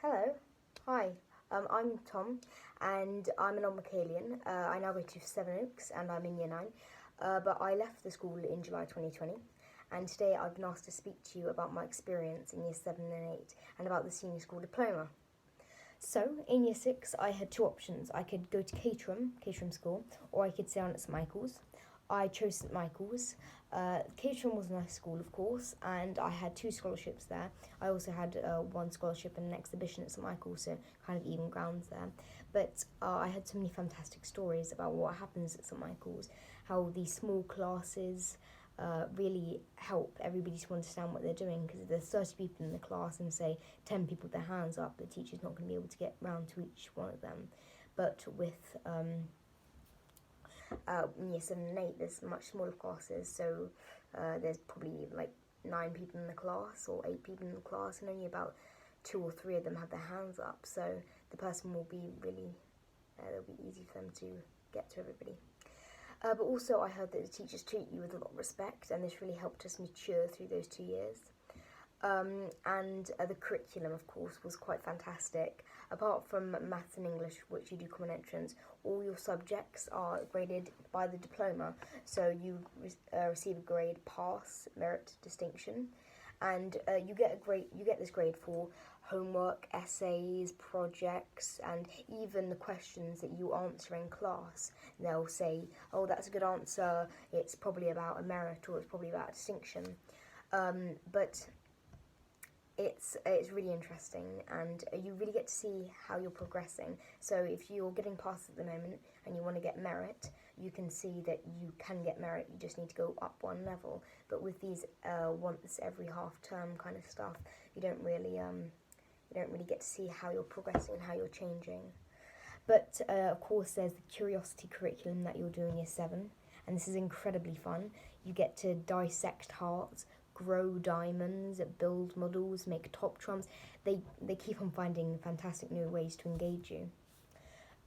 Hello, hi, I'm Tom and I'm an Almacalian. I now go to Seven Oaks and I'm in Year 9, but I left the school in July 2020 and today I've been asked to speak to you about my experience in Year 7 and 8 and about the senior school diploma. So, in Year 6, I had two options. I could go to Caterham School, or I could stay on at St Michael's. I chose St Michael's. Caterham was a nice school, of course, and I had two scholarships there. I also had one scholarship and an exhibition at St Michael's, so kind of even grounds there. But I had so many fantastic stories about what happens at St Michael's, how these small classes really help everybody to understand what they're doing, because if there's 30 people in the class and say 10 people with their hands up, the teacher's not going to be able to get round to each one of them. But with in Year 7 and 8, there's much smaller classes, so there's probably like 9 people in the class or 8 people in the class, and only about 2 or 3 of them have their hands up, so the person will be really, it'll be easy for them to get to everybody. But also I heard that the teachers treat you with a lot of respect, and this really helped us mature through those 2 years. And the curriculum, of course, was quite fantastic. Apart from maths and English, which you do common entrance, all your subjects are graded by the diploma. So you receive a grade pass, merit, distinction, and you get this grade for homework, essays, projects, and even the questions that you answer in class. They'll say, "Oh, that's a good answer. It's probably about a merit, or it's probably about a distinction." But it's really interesting, and you really get to see how you're progressing. So if you're getting passed at the moment and you want to get merit, you can see that you can get merit. You just need to go up one level. But with these once every half term kind of stuff, you don't really get to see how you're progressing and how you're changing. But of course, there's the curiosity curriculum that you're doing Year 7, and this is incredibly fun. You get to dissect hearts, grow diamonds, build models, make top trumps. They keep on finding fantastic new ways to engage you.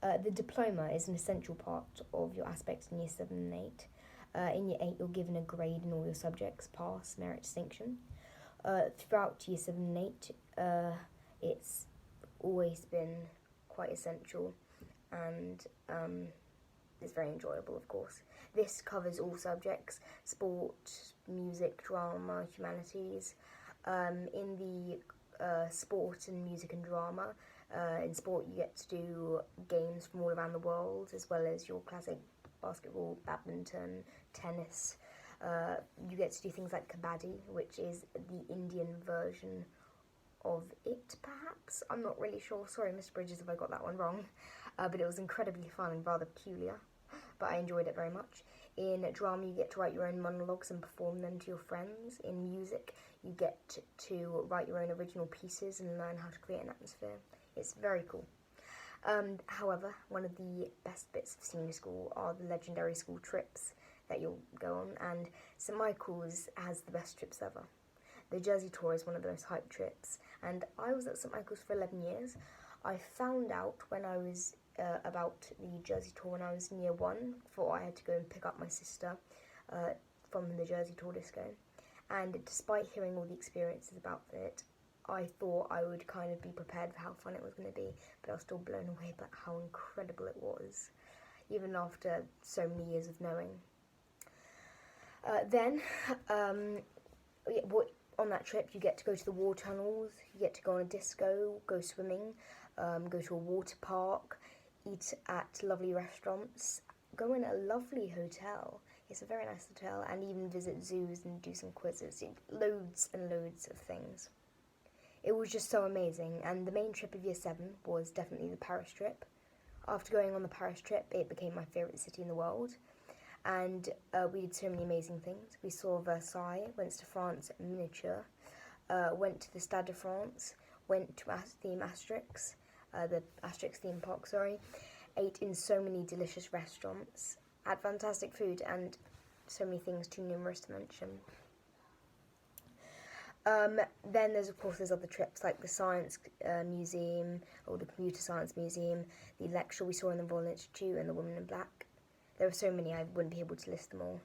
The diploma is an essential part of your aspects in Year 7 and 8. In Year 8, you're given a grade in all your subjects, pass, merit, distinction. Throughout Year 7 and 8, it's always been quite essential, and it's very enjoyable, of course. This covers all subjects: sport, music, drama, humanities. In the sport and music and drama, in sport you get to do games from all around the world, as well as your classic basketball, badminton, tennis. You get to do things like kabaddi, which is the Indian version of it, perhaps. I'm not really sure. Sorry, Mr. Bridges, if I got that one wrong. But it was incredibly fun and rather peculiar, but I enjoyed it very much. In drama, you get to write your own monologues and perform them to your friends. In music, you get to write your own original pieces and learn how to create an atmosphere. It's very cool. However, one of the best bits of senior school are the legendary school trips that you'll go on, and St Michael's has the best trips ever. The Jersey tour is one of the most hyped trips, and I was at St Michael's for 11 years. I found out when I was about the Jersey tour when I was in Year 1, before I had to go and pick up my sister from the Jersey tour disco. And despite hearing all the experiences about it, I thought I would kind of be prepared for how fun it was going to be, but I was still blown away by how incredible it was, even after so many years of knowing. On that trip, you get to go to the war tunnels, you get to go on a disco, go swimming, go to a water park, eat at lovely restaurants, go in a lovely hotel. It's a very nice hotel, and even visit zoos and do some quizzes. Loads and loads of things. It was just so amazing, and the main trip of Year 7 was definitely the Paris trip. After going on the Paris trip, it became my favourite city in the world, and we did so many amazing things. We saw Versailles, went to France miniature, went to the Stade de France, went to the Asterix theme park, ate in so many delicious restaurants, had fantastic food, and so many things too numerous to mention. Then there's other trips like the Science Museum, or the Computer Science Museum, the lecture we saw in the Royal Institute, and the Woman in Black. There were so many, I wouldn't be able to list them all.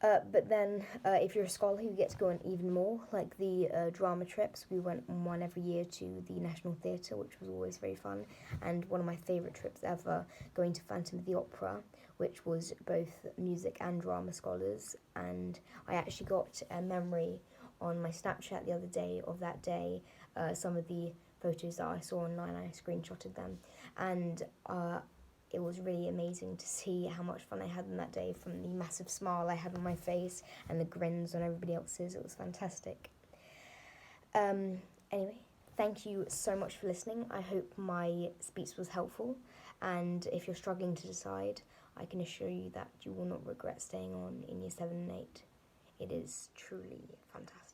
But then, if you're a scholar, you get to go on even more, like the drama trips. We went on one every year to the National Theatre, which was always very fun, and one of my favourite trips ever, going to Phantom of the Opera, which was both music and drama scholars. And I actually got a memory on my Snapchat the other day of that day, some of the photos that I saw online. I screenshotted them, and it was really amazing to see how much fun I had on that day, from the massive smile I had on my face and the grins on everybody else's. It was fantastic. Anyway, thank you so much for listening. I hope my speech was helpful, and if you're struggling to decide, I can assure you that you will not regret staying on in year 7 and 8. It is truly fantastic.